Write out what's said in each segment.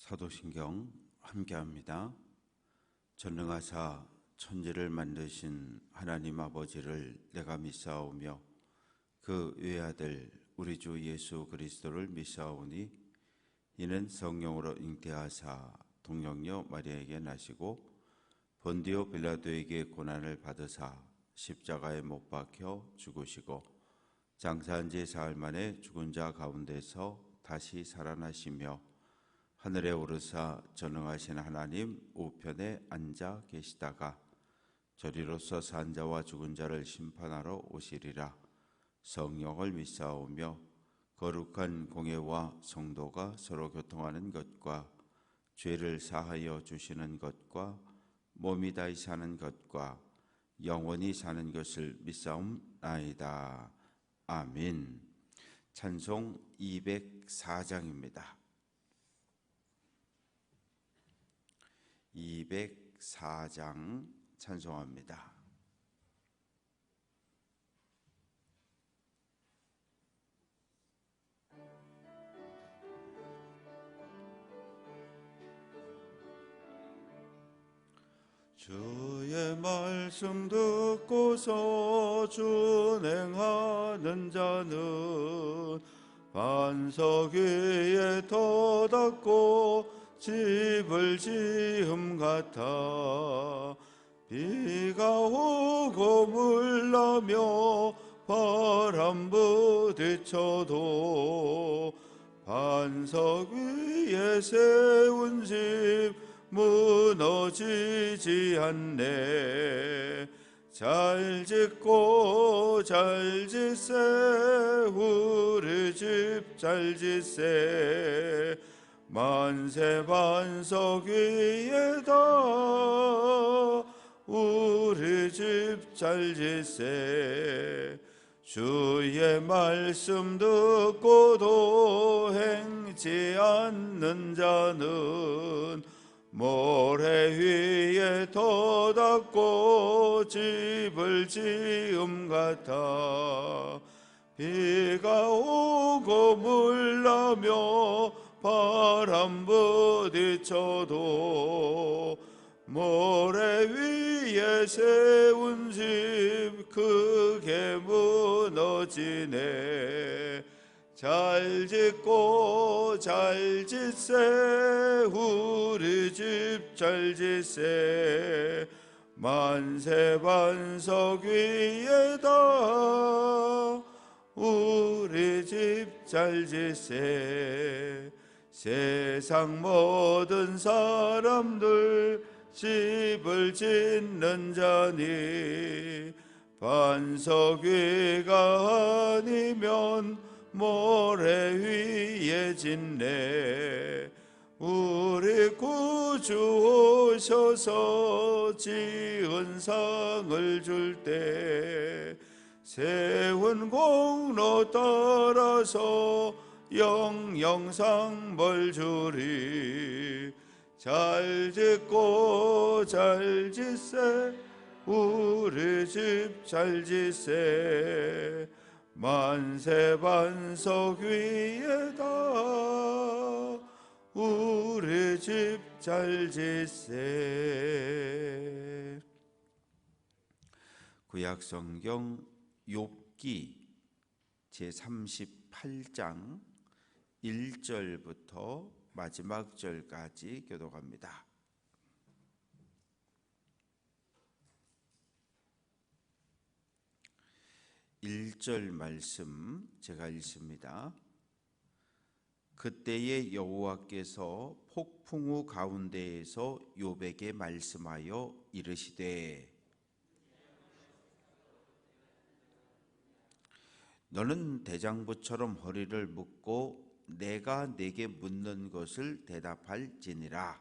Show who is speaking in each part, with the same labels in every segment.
Speaker 1: 사도신경 함께합니다. 전능하사 천지를 만드신 하나님 아버지를 내가 믿사오며 그 외아들 우리 주 예수 그리스도를 믿사오니 이는 성령으로 잉태하사 동정녀 마리아에게 나시고 본디오 빌라도에게 고난을 받으사 십자가에 못 박혀 죽으시고 장사한 지 사흘 만에 죽은 자 가운데서 다시 살아나시며 하늘에 오르사 전능하신 하나님 우편에 앉아 계시다가 저리로서 산 자와 죽은 자를 심판하러 오시리라. 성령을 믿사오며 거룩한 공예와 성도가 서로 교통하는 것과 죄를 사하여 주시는 것과 몸이 다시 사는 것과 영원히 사는 것을 믿사옵나이다. 아멘. 찬송 204장입니다. 204장 찬송합니다. 주의 말씀 듣고서 준행하는 자는 반석 위에 터닫고 집을 지음 같아. 비가 오고 물나며 바람 부딪혀도 반석 위에 세운 집 무너지지 않네. 잘 짓고 잘 짓세 우리 집 잘 짓세. 만세 반석 위에다 우리 집 잘 짓세. 주의 말씀 듣고도 행치 않는 자는 모래 위에 터닫고 집을 지음 같아. 비가 오고 물나며 바람 부딪혀도 모래 위에 세운 집 크게 무너지네. 잘 짓고 잘 짓세 우리 집 잘 짓세. 만세 반석 위에다 우리 집 잘 짓세. 세상 모든 사람들 집을 짓는 자니 반석 위가 아니면 모래 위에 짓네. 우리 구주 오셔서 지은 상을 줄 때 세운 공로 따라서 영영상 벌 주리. 잘 짓고 잘 짓세 우리 집 잘 짓세. 만세 반석 위에다 우리 집 잘 짓세. 구약 성경 욥기 제38장 1절부터 마지막 절까지 교독합니다. (1절) 말씀 제가 읽습니다. 그때에 여호와께서 폭풍우 가운데에서 욥에게 말씀하여 이르시되 너는 대장부처럼 허리를 묶고 내가 네게 묻는 것을 대답할지니라.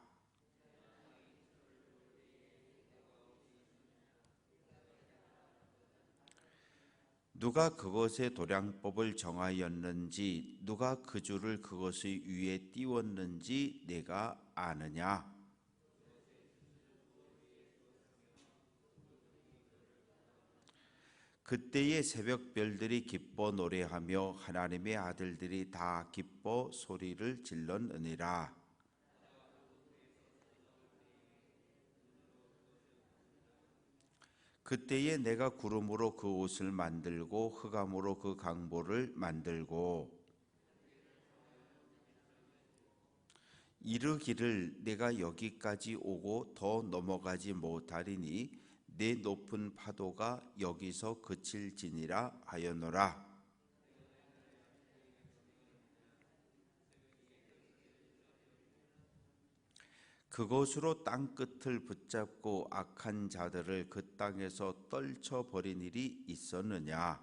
Speaker 1: 누가 그것의 도량법을 정하였는지 누가 그 줄을 그것의 위에 띄웠는지 내가 아느냐. 그때의 새벽별들이 기뻐 노래하며 하나님의 아들들이 다 기뻐 소리를 질렀느니라. 그때에 내가 구름으로 그 옷을 만들고 흑암으로 그 강보를 만들고 이르기를 내가 여기까지 오고 더 넘어가지 못하리니 내 높은 파도가 여기서 그칠지니라 하였노라. 그것으로 땅 끝을 붙잡고 악한 자들을 그 땅에서 떨쳐버린 일이 있었느냐?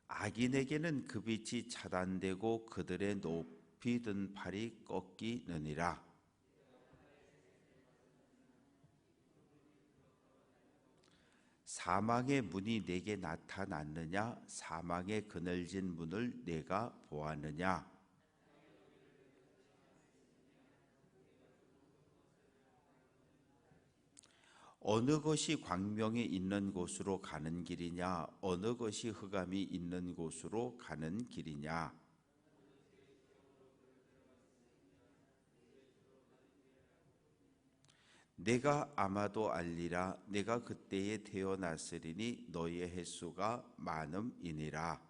Speaker 1: 악인에게는 그 빛이 차단되고 그들의 높이 든 팔이 꺾이느니라. 사망의 문이 내게 나타났느냐? 사망의 그늘진 문을 내가 보았느냐? 어느 것이 광명이 있는 곳으로 가는 길이냐? 어느 것이 흑암이 있는 곳으로 가는 길이냐? 내가 아마도 알리라. 내가 그때에 태어났으리니 너희의 횟수가 많음이니라.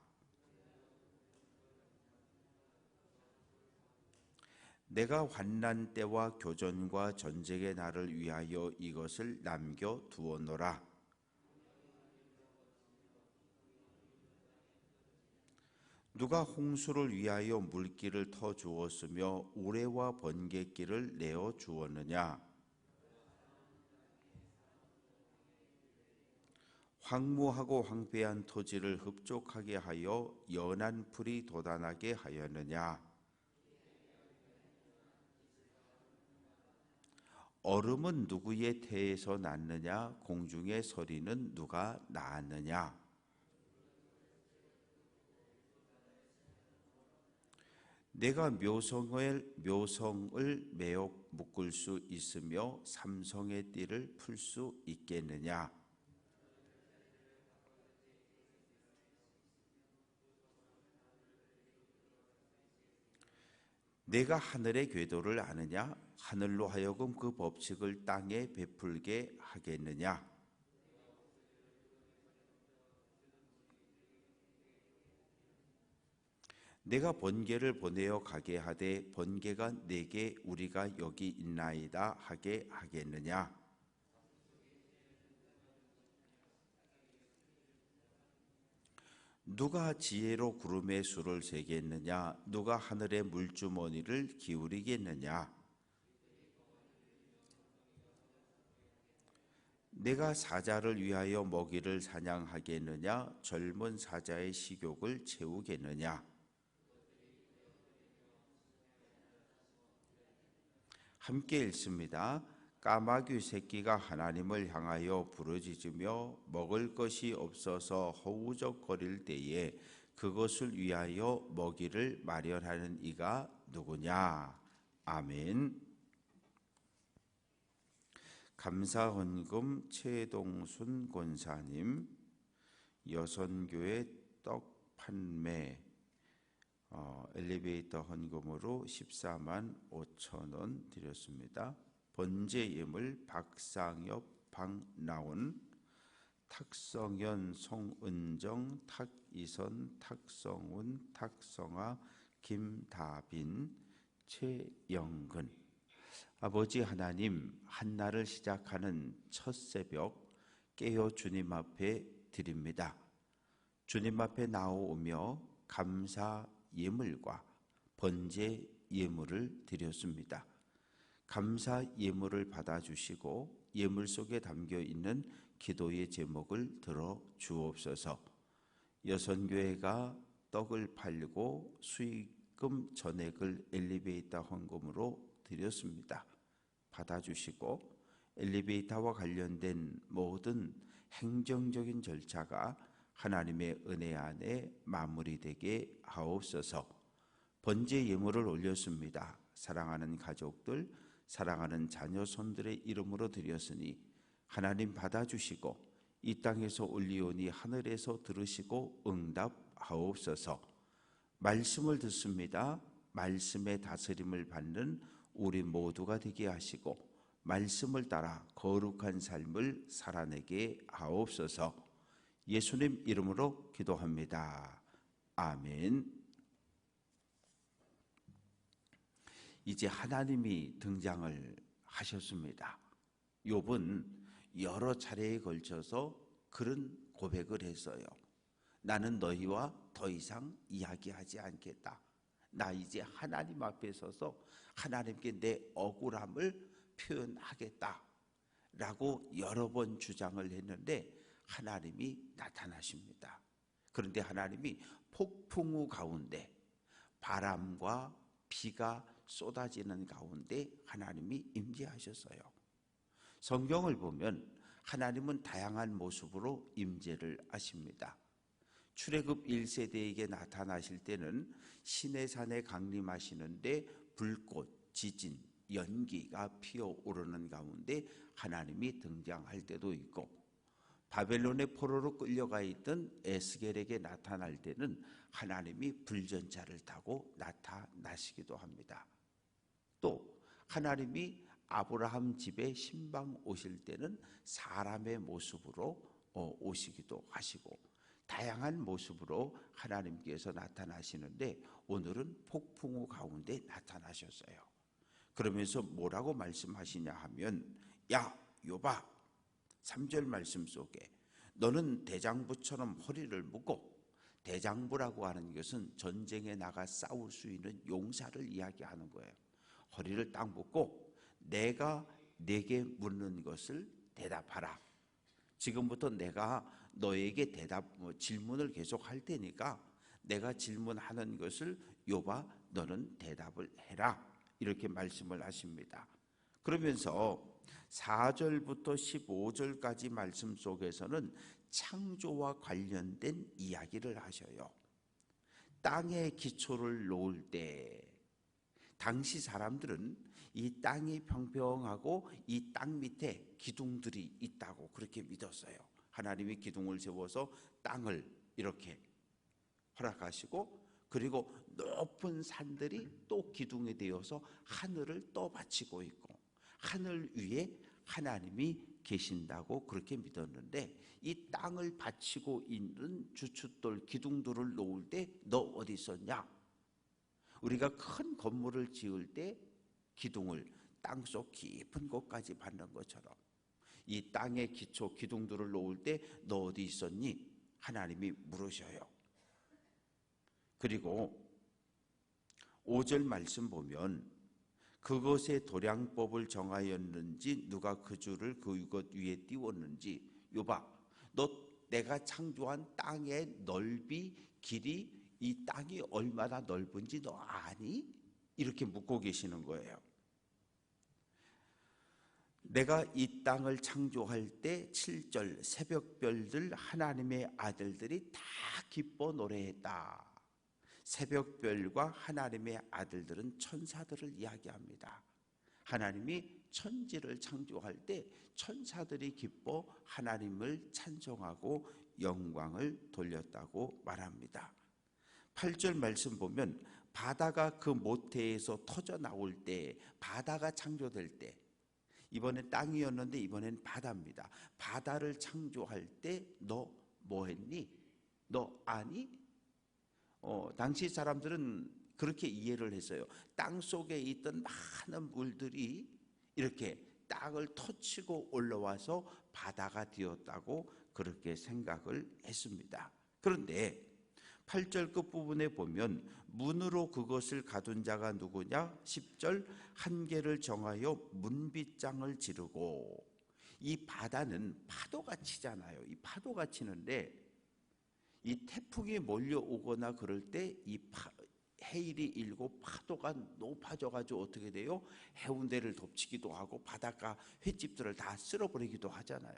Speaker 1: 내가 환난 때와 교전과 전쟁의 날을 위하여 이것을 남겨 두었노라. 누가 홍수를 위하여 물길을 터 주었으며 우레와 번갯길을 내어 주었느냐? 황무하고 황폐한 토지를 흡족하게 하여 연한 풀이 돋아나게 하였느냐? 얼음은 누구의 태에서 났느냐? 공중의 서리는 누가 낳았느냐? 내가 묘성을 매어 묶을 수 있으며 삼성의 띠를 풀 수 있겠느냐? 내가 하늘의 궤도를 아느냐? 하늘로 하여금 그 법칙을 땅에 베풀게 하겠느냐? 내가 번개를 보내어 가게 하되 번개가 내게 우리가 여기 있나이다 하게 하겠느냐? 누가 지혜로 구름의 수를 세겠느냐? 누가 하늘의 물주머니를 기울이겠느냐? 내가 사자를 위하여 먹이를 사냥하겠느냐? 젊은 사자의 식욕을 채우겠느냐? 함께 읽습니다. 까마귀 새끼가 하나님을 향하여 부르짖으며 먹을 것이 없어서 허우적거릴 때에 그것을 위하여 먹이를 마련하는 이가 누구냐? 아멘. 감사헌금 최동순 권사님, 여선교회 떡 판매 엘리베이터 헌금으로 14만 5천 원 드렸습니다. 번제 예물 박상엽, 박나온, 탁성현, 송은정, 탁이선, 탁성훈, 탁성아, 김다빈, 최영근. 아버지 하나님, 한날을 시작하는 첫 새벽 깨어 주님 앞에 드립니다. 주님 앞에 나오며 감사 예물과 번제 예물을 드렸습니다. 감사 예물을 받아주시고 예물 속에 담겨 있는 기도의 제목을 들어 주옵소서. 여선교회가 떡을 팔고 수익금 전액을 엘리베이터 헌금으로 드렸습니다. 받아주시고 엘리베이터와 관련된 모든 행정적인 절차가 하나님의 은혜 안에 마무리되게 하옵소서. 번제 예물을 올렸습니다. 사랑하는 가족들, 사랑하는 자녀 손들의 이름으로 드렸으니 하나님 받아주시고 이 땅에서 올리오니 하늘에서 들으시고 응답하옵소서. 말씀을 듣습니다. 말씀의 다스림을 받는 우리 모두가 되게 하시고 말씀을 따라 거룩한 삶을 살아내게 하옵소서. 예수님 이름으로 기도합니다. 아멘. 이제 하나님이 등장을 하셨습니다. 욥은 여러 차례에 걸쳐서 그런 고백을 했어요. 나는 너희와 더 이상 이야기하지 않겠다. 나 이제 하나님 앞에 서서 하나님께 내 억울함을 표현하겠다 라고 여러 번 주장을 했는데 하나님이 나타나십니다. 그런데 하나님이 폭풍우 가운데 바람과 비가 쏟아지는 가운데 하나님이 임재하셨어요. 성경을 보면 하나님은 다양한 모습으로 임재를 하십니다. 출애굽 1세대에게 나타나실 때는 시내산에 강림하시는데 불꽃, 지진, 연기가 피어오르는 가운데 하나님이 등장할 때도 있고, 바벨론의 포로로 끌려가 있던 에스겔에게 나타날 때는 하나님이 불전차를 타고 나타나시기도 합니다. 또 하나님이 아브라함 집에 신방 오실 때는 사람의 모습으로 오시기도 하시고 다양한 모습으로 하나님께서 나타나시는데 오늘은 폭풍우 가운데 나타나셨어요. 그러면서 뭐라고 말씀하시냐 하면, 야 욥아, 3절 말씀 속에 너는 대장부처럼 허리를 묶고, 대장부라고 하는 것은 전쟁에 나가 싸울 수 있는 용사를 이야기하는 거예요. 허리를 딱 묶고 내가 네게 묻는 것을 대답하라. 지금부터 내가 너에게 질문을 계속 할 테니까 내가 질문하는 것을 욥아 너는 대답을 해라. 이렇게 말씀을 하십니다. 그러면서 4절부터 15절까지 말씀 속에서는 창조와 관련된 이야기를 하셔요. 땅에 기초를 놓을 때 당시 사람들은 이 땅이 평평하고 이 땅 밑에 기둥들이 있다고 그렇게 믿었어요. 하나님이 기둥을 세워서 땅을 이렇게 허락하시고, 그리고 높은 산들이 또 기둥이 되어서 하늘을 떠받치고 있고 하늘 위에 하나님이 계신다고 그렇게 믿었는데, 이 땅을 받치고 있는 주춧돌 기둥들을 놓을 때 너 어디 있었냐? 우리가 큰 건물을 지을 때 기둥을 땅속 깊은 곳까지 받는 것처럼 이 땅의 기초 기둥들을 놓을 때 너 어디 있었니? 하나님이 물으셔요. 그리고 5절 말씀 보면 그것의 도량법을 정하였는지 누가 그 줄을 그것 위에 띄웠는지, 욥아 너 내가 창조한 땅의 넓이 길이 이 땅이 얼마나 넓은지 너 아니? 이렇게 묻고 계시는 거예요. 내가 이 땅을 창조할 때 7절 새벽별들 하나님의 아들들이 다 기뻐 노래했다. 새벽별과 하나님의 아들들은 천사들을 이야기합니다. 하나님이 천지를 창조할 때 천사들이 기뻐 하나님을 찬송하고 영광을 돌렸다고 말합니다. 8절 말씀 보면 바다가 그 모태에서 터져 나올 때, 바다가 창조될 때, 이번엔 땅이었는데 이번엔 바다입니다. 바다를 창조할 때 너 뭐 했니? 너 아니? 당시 사람들은 그렇게 이해를 했어요. 땅 속에 있던 많은 물들이 이렇게 땅을 터치고 올라와서 바다가 되었다고 그렇게 생각을 했습니다. 그런데 8절 끝부분에 보면 문으로 그것을 가둔 자가 누구냐? 10절 한계를 정하여 문빗장을 지르고, 이 바다는 파도가 치잖아요. 이 파도가 치는데 이 태풍이 몰려오거나 그럴 때 이 해일이 일고 파도가 높아져 가지고 어떻게 돼요? 해운대를 덮치기도 하고 바닷가 횟집들을 다 쓸어버리기도 하잖아요.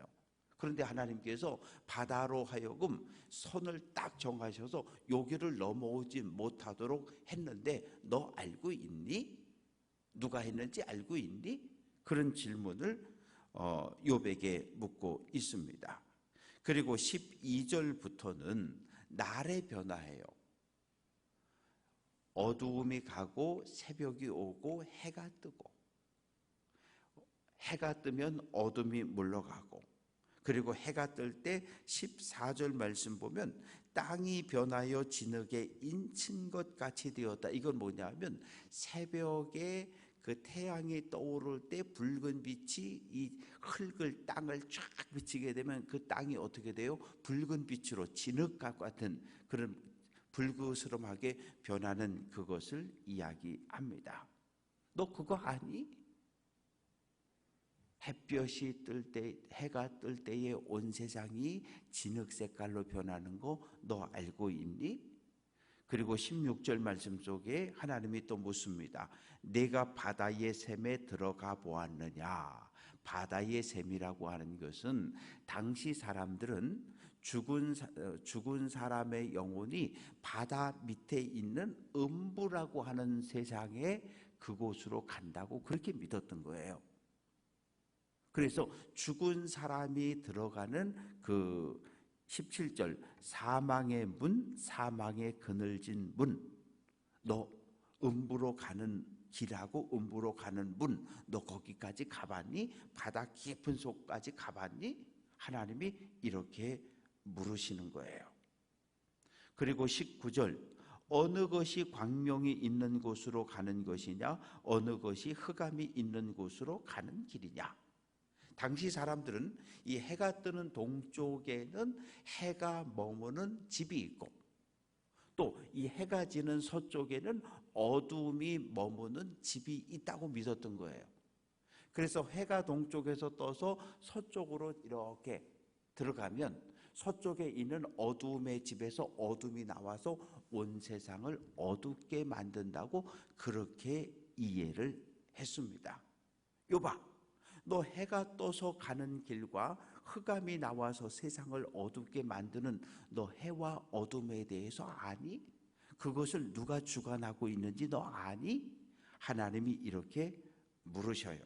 Speaker 1: 그런데 하나님께서 바다로 하여금 선을 딱 정하셔서 여기를 넘어오지 못하도록 했는데 너 알고 있니? 누가 했는지 알고 있니? 그런 질문을 욥에게 묻고 있습니다. 그리고 12절부터는 날의 변화예요. 어두움이 가고 새벽이 오고 해가 뜨고, 해가 뜨면 어둠이 물러가고, 그리고 해가 뜰 때 14절 말씀 보면 땅이 변하여 진흙에 인친 것 같이 되었다. 이건 뭐냐면 새벽에 그 태양이 떠오를 때 붉은 빛이 이 흙을, 땅을 쫙 비치게 되면 그 땅이 어떻게 돼요? 붉은 빛으로 진흙과 같은 그런 불그스름하게 변하는 그것을 이야기합니다. 너 그거 아니? 햇볕이 뜰 때, 해가 뜰 때에 온 세상이 진흙 색깔로 변하는 거 너 알고 있니? 그리고 16절 말씀 속에 하나님이 또 묻습니다. 내가 바다의 샘에 들어가 보았느냐? 바다의 샘이라고 하는 것은 당시 사람들은 죽은 사람의 영혼이 바다 밑에 있는 음부라고 하는 세상에 그곳으로 간다고 그렇게 믿었던 거예요. 그래서 죽은 사람이 들어가는 그 17절 사망의 문, 사망의 그늘진 문, 너 음부로 가는 길하고 음부로 가는 문, 너 거기까지 가봤니? 바다 깊은 속까지 가봤니? 하나님이 이렇게 물으시는 거예요. 그리고 19절 어느 것이 광명이 있는 곳으로 가는 것이냐, 어느 것이 흑암이 있는 곳으로 가는 길이냐. 당시 사람들은 이 해가 뜨는 동쪽에는 해가 머무는 집이 있고, 또 이 해가 지는 서쪽에는 어둠이 머무는 집이 있다고 믿었던 거예요. 그래서 해가 동쪽에서 떠서 서쪽으로 이렇게 들어가면 서쪽에 있는 어둠의 집에서 어둠이 나와서 온 세상을 어둡게 만든다고 그렇게 이해를 했습니다. 요봐, 너 해가 떠서 가는 길과 흑암이 나와서 세상을 어둡게 만드는 너 해와 어둠에 대해서 아니? 그것을 누가 주관하고 있는지 너 아니? 하나님이 이렇게 물으셔요.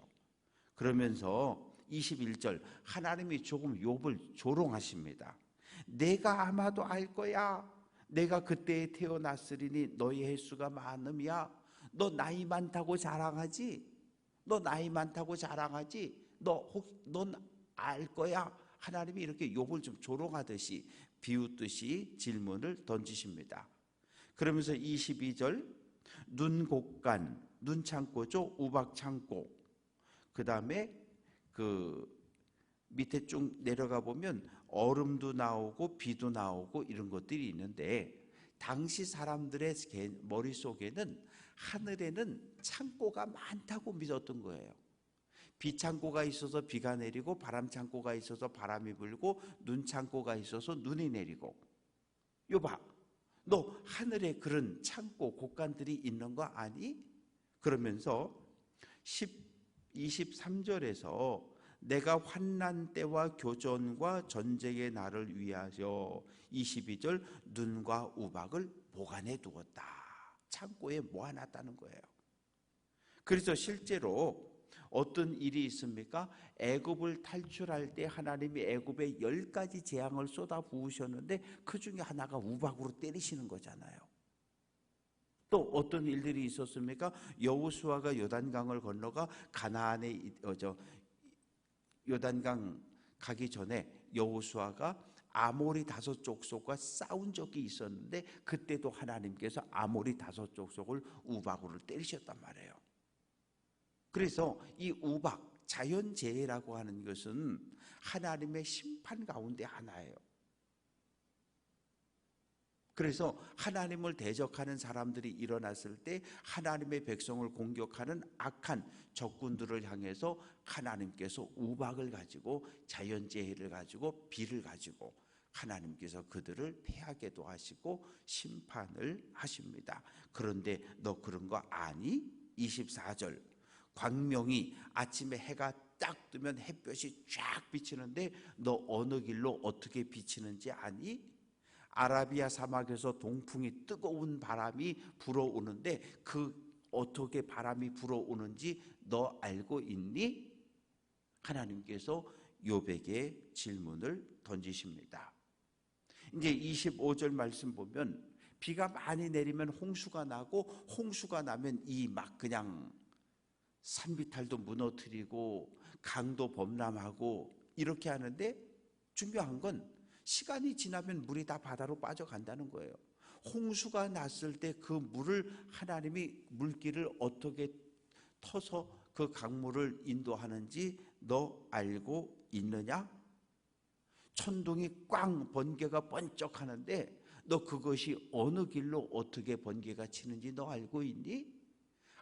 Speaker 1: 그러면서 21절 하나님이 조금 욥을 조롱하십니다. 내가 아마도 알 거야. 내가 그때에 태어났으리니 너의 횟수가 많음이야. 너 나이 많다고 자랑하지? 너 나이 많다고 자랑하지? 넌 알 거야. 하나님이 이렇게 욥을 좀 조롱하듯이 비웃듯이 질문을 던지십니다. 그러면서 22절 눈곡간, 눈창고죠. 우박창고. 그 다음에 그 밑에 쭉 내려가 보면 얼음도 나오고 비도 나오고 이런 것들이 있는데, 당시 사람들의 머릿속에는 하늘에는 창고가 많다고 믿었던 거예요. 비 창고가 있어서 비가 내리고, 바람 창고가 있어서 바람이 불고, 눈 창고가 있어서 눈이 내리고. 요봐, 너 하늘에 그런 창고 곳간들이 있는 거 아니? 그러면서 23절에서 내가 환난 때와 교전과 전쟁의 날을 위하여 22절 눈과 우박을 보관해 두었다. 창고에 모아놨다는 거예요. 그래서 실제로 어떤 일이 있습니까? 애굽을 탈출할 때 하나님이 애굽에 10가지 재앙을 쏟아 부으셨는데 그 중에 하나가 우박으로 때리시는 거잖아요. 또 어떤 일들이 있었습니까? 여호수아가 요단강을 건너가 가나안에 요단강 가기 전에 여호수아가 아모리 5족속과 싸운 적이 있었는데, 그때도 하나님께서 아모리 5족속을 우박으로 때리셨단 말이에요. 그래서 이 우박, 자연재해라고 하는 것은 하나님의 심판 가운데 하나예요. 그래서 하나님을 대적하는 사람들이 일어났을 때 하나님의 백성을 공격하는 악한 적군들을 향해서 하나님께서 우박을 가지고, 자연재해를 가지고, 비를 가지고 하나님께서 그들을 패하게도 하시고 심판을 하십니다. 그런데 너 그런 거 아니? 24절 광명이 아침에 해가 딱 뜨면 햇볕이 쫙 비치는데 너 어느 길로 어떻게 비치는지 아니? 아라비아 사막에서 동풍이, 뜨거운 바람이 불어오는데 그 어떻게 바람이 불어오는지 너 알고 있니? 하나님께서 욥에게 질문을 던지십니다. 이제 25절 말씀 보면 비가 많이 내리면 홍수가 나고, 홍수가 나면 이 막 그냥 산비탈도 무너뜨리고 강도 범람하고 이렇게 하는데, 중요한 건 시간이 지나면 물이 다 바다로 빠져간다는 거예요. 홍수가 났을 때 그 물을 하나님이 물길을 어떻게 터서 그 강물을 인도하는지 너 알고 있느냐? 천둥이 꽝 번개가 번쩍 하는데 너 그것이 어느 길로 어떻게 번개가 치는지 너 알고 있니?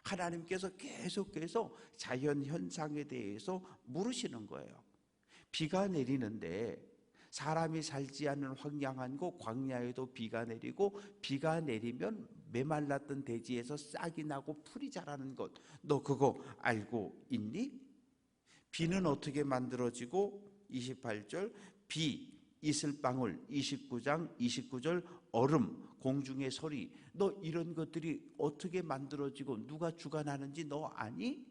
Speaker 1: 하나님께서 계속해서 자연 현상에 대해서 물으시는 거예요. 비가 내리는데 사람이 살지 않는 황량한 곳 광야에도 비가 내리고, 비가 내리면 메말랐던 대지에서 싹이 나고 풀이 자라는 것, 너 그거 알고 있니? 비는 어떻게 만들어지고, 28절 비, 이슬방울, 29장 29절 얼음, 공중의 소리, 너 이런 것들이 어떻게 만들어지고 누가 주관하는지 너 아니?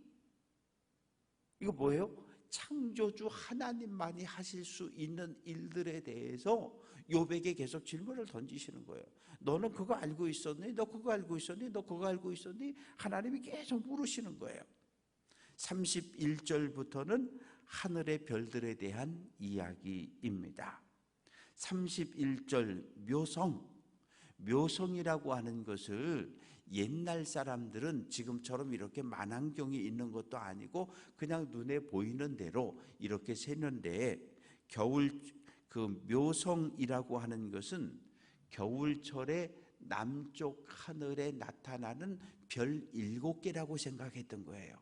Speaker 1: 이거 뭐예요? 창조주 하나님만이 하실 수 있는 일들에 대해서 욥에게 계속 질문을 던지시는 거예요. 너는 그거 알고 있었니? 너 그거 알고 있었니? 너 그거 알고 있었니? 하나님이 계속 물으시는 거예요. 31절부터는 하늘의 별들에 대한 이야기입니다. 31절 묘성이라고 하는 것을 옛날 사람들은 지금처럼 이렇게 만환경이 있는 것도 아니고 그냥 눈에 보이는 대로 이렇게 세는데, 그 묘성이라고 하는 것은 겨울철에 남쪽 하늘에 나타나는 별 7개라고 생각했던 거예요.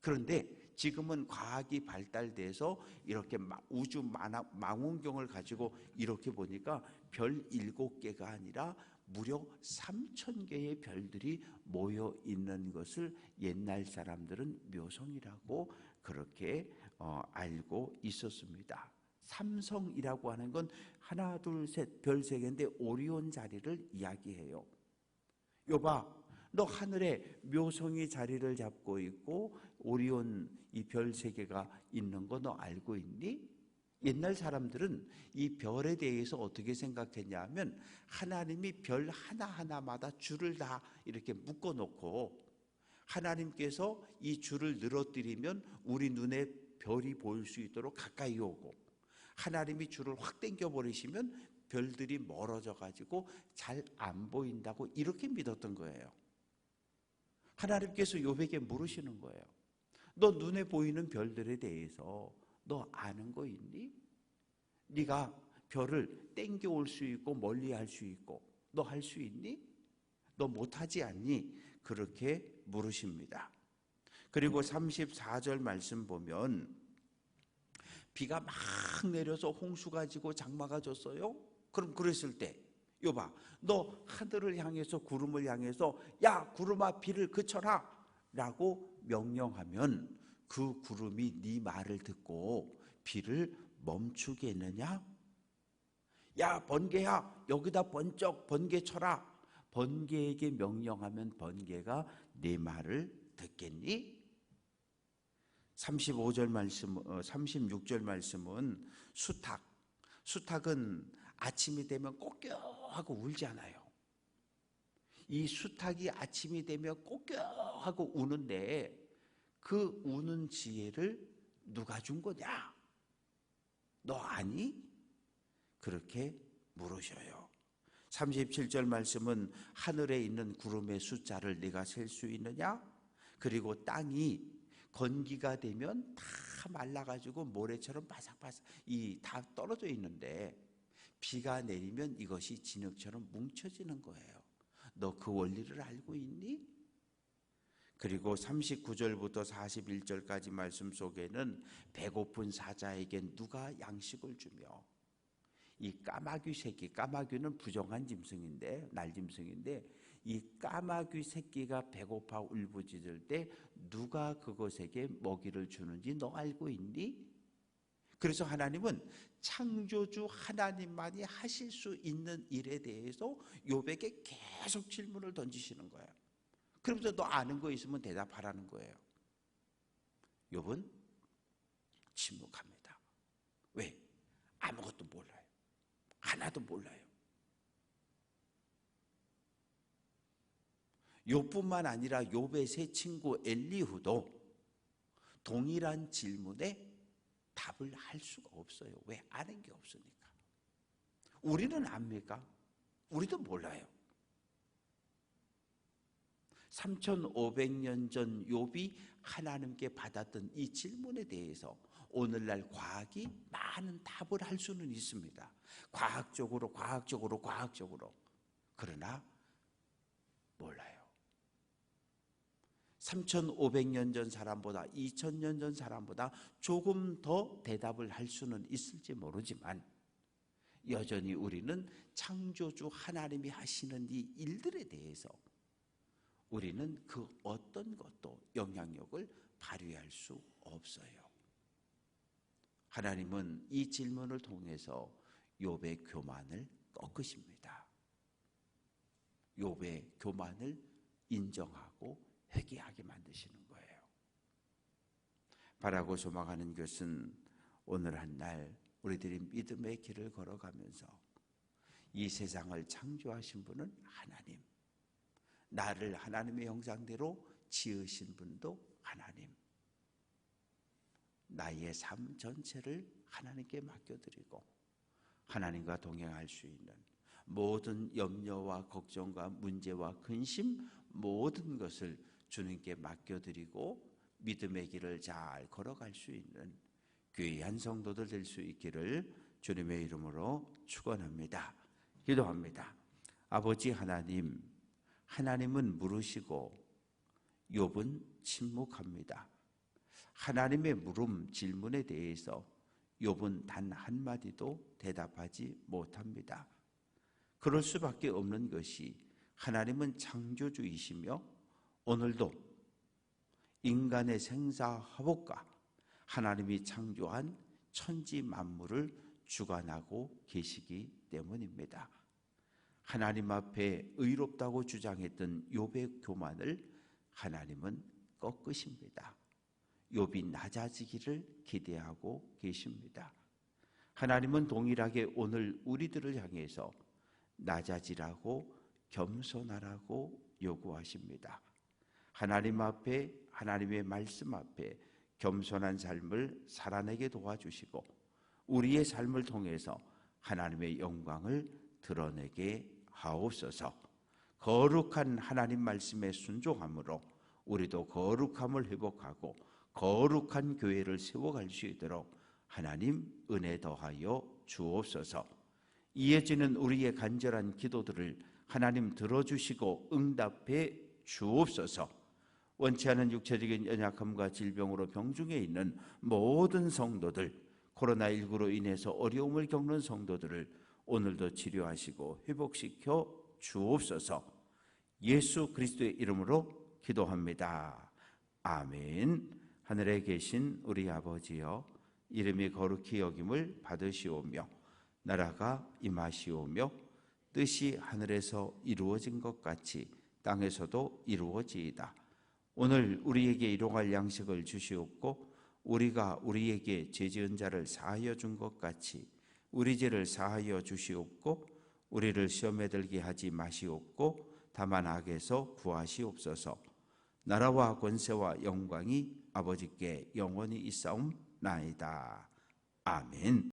Speaker 1: 그런데 지금은 과학이 발달돼서 이렇게 우주 망원경을 가지고 이렇게 보니까 별 7개가 아니라 무려 3,000개의 별들이 모여 있는 것을 옛날 사람들은 묘성이라고 그렇게 알고 있었습니다. 삼성이라고 하는 건 하나, 둘, 셋, 별 3개인데 오리온 자리를 이야기해요. 여봐, 너 하늘에 묘성이 자리를 잡고 있고 오리온 이 별 3개가 있는 거 너 알고 있니? 옛날 사람들은 이 별에 대해서 어떻게 생각했냐 하면, 하나님이 별 하나하나마다 줄을 다 이렇게 묶어 놓고 하나님께서 이 줄을 늘어뜨리면 우리 눈에 별이 보일 수 있도록 가까이 오고, 하나님이 줄을 확 당겨 버리시면 별들이 멀어져 가지고 잘 안 보인다고 이렇게 믿었던 거예요. 하나님께서 욥에게 물으시는 거예요. 너 눈에 보이는 별들에 대해서 너 아는 거 있니? 네가 별을 땡겨 올 수 있고 멀리 할 수 있고 너 할 수 있니? 너 못하지 않니? 그렇게 물으십니다. 그리고 34절 말씀 보면 비가 막 내려서 홍수가 지고 장마가 졌어요. 그럼 그랬을 때 여봐, 너 하늘을 향해서 구름을 향해서 야 구름아 비를 그쳐라 라고 명령하면 그 구름이 네 말을 듣고 비를 멈추겠느냐? 야 번개야 여기다 번쩍 번개 쳐라. 번개에게 명령하면 번개가 네 말을 듣겠니? 35절 말씀, 36절 말씀은 수탉은 아침이 되면 꼬껴하고 울잖아요. 이 수탉이 아침이 되면 꼬껴하고 우는데 그 우는 지혜를 누가 준 거냐? 너 아니? 그렇게 물으셔요. 37절 말씀은 하늘에 있는 구름의 숫자를 네가 셀 수 있느냐? 그리고 땅이 건기가 되면 다 말라가지고 모래처럼 바삭바삭 다 떨어져 있는데 비가 내리면 이것이 진흙처럼 뭉쳐지는 거예요. 너 그 원리를 알고 있니? 그리고 39절부터 41절까지 말씀 속에는 배고픈 사자에게 누가 양식을 주며, 이 까마귀 새끼, 까마귀는 부정한 짐승인데, 날짐승인데 이 까마귀 새끼가 배고파 울부짖을 때 누가 그것에게 먹이를 주는지 너 알고 있니? 그래서 하나님은 창조주 하나님만이 하실 수 있는 일에 대해서 욥에게 계속 질문을 던지시는 거예요. 그러면서 너 아는 거 있으면 대답하라는 거예요. 욥은 침묵합니다. 왜? 아무것도 몰라요. 하나도 몰라요. 욥뿐만 아니라 욥의 세 친구 엘리후도 동일한 질문에 답을 할 수가 없어요. 왜? 아는 게 없으니까. 우리는 압니까? 우리도 몰라요. 3500년 전 욥이 하나님께 받았던 이 질문에 대해서 오늘날 과학이 많은 답을 할 수는 있습니다. 과학적으로. 그러나 몰라요. 3500년 전 사람보다 2000년 전 사람보다 조금 더 대답을 할 수는 있을지 모르지만 여전히 우리는 창조주 하나님이 하시는 이 일들에 대해서 우리는 그 어떤 것도 영향력을 발휘할 수 없어요. 하나님은 이 질문을 통해서 욥의 교만을 꺾으십니다. 욥의 교만을 인정하고 회개하게 만드시는 거예요. 바라고 소망하는 것은 오늘 한날 우리들이 믿음의 길을 걸어가면서 이 세상을 창조하신 분은 하나님, 나를 하나님의 형상대로 지으신 분도 하나님, 나의 삶 전체를 하나님께 맡겨드리고 하나님과 동행할 수 있는 모든 염려와 걱정과 문제와 근심 모든 것을 주님께 맡겨드리고 믿음의 길을 잘 걸어갈 수 있는 귀한 성도들 될 수 있기를 주님의 이름으로 축원합니다. 기도합니다. 아버지 하나님, 하나님은 물으시고 욥은 침묵합니다. 하나님의 물음 질문에 대해서 욥은 단 한마디도 대답하지 못합니다. 그럴 수밖에 없는 것이 하나님은 창조주이시며 오늘도 인간의 생사화복과 하나님이 창조한 천지 만물을 주관하고 계시기 때문입니다. 하나님 앞에 의롭다고 주장했던 욥의 교만을 하나님은 꺾으십니다. 욥이 낮아지기를 기대하고 계십니다. 하나님은 동일하게 오늘 우리들을 향해서 낮아지라고 겸손하라고 요구하십니다. 하나님 앞에 하나님의 말씀 앞에 겸손한 삶을 살아내게 도와주시고 우리의 삶을 통해서 하나님의 영광을 드러내게 하옵소서. 거룩한 하나님 말씀에 순종함으로 우리도 거룩함을 회복하고 거룩한 교회를 세워갈 수 있도록 하나님 은혜 더하여 주옵소서. 이어지는 우리의 간절한 기도들을 하나님 들어주시고 응답해 주옵소서. 원치 않은 육체적인 연약함과 질병으로 병중에 있는 모든 성도들, 코로나19로 인해서 어려움을 겪는 성도들을 오늘도 치료하시고 회복시켜 주옵소서. 예수 그리스도의 이름으로 기도합니다. 아멘. 하늘에 계신 우리 아버지여, 이름이 거룩히 여김을 받으시오며 나라가 임하시오며 뜻이 하늘에서 이루어진 것 같이 땅에서도 이루어지이다. 오늘 우리에게 일용할 양식을 주시옵고 우리가 우리에게 죄 지은 자를 사하여 준 것 같이 우리 죄를 사하여 주시옵고 우리를 시험에 들게 하지 마시옵고 다만 악에서 구하시옵소서. 나라와 권세와 영광이 아버지께 영원히 있사옵나이다. 아멘.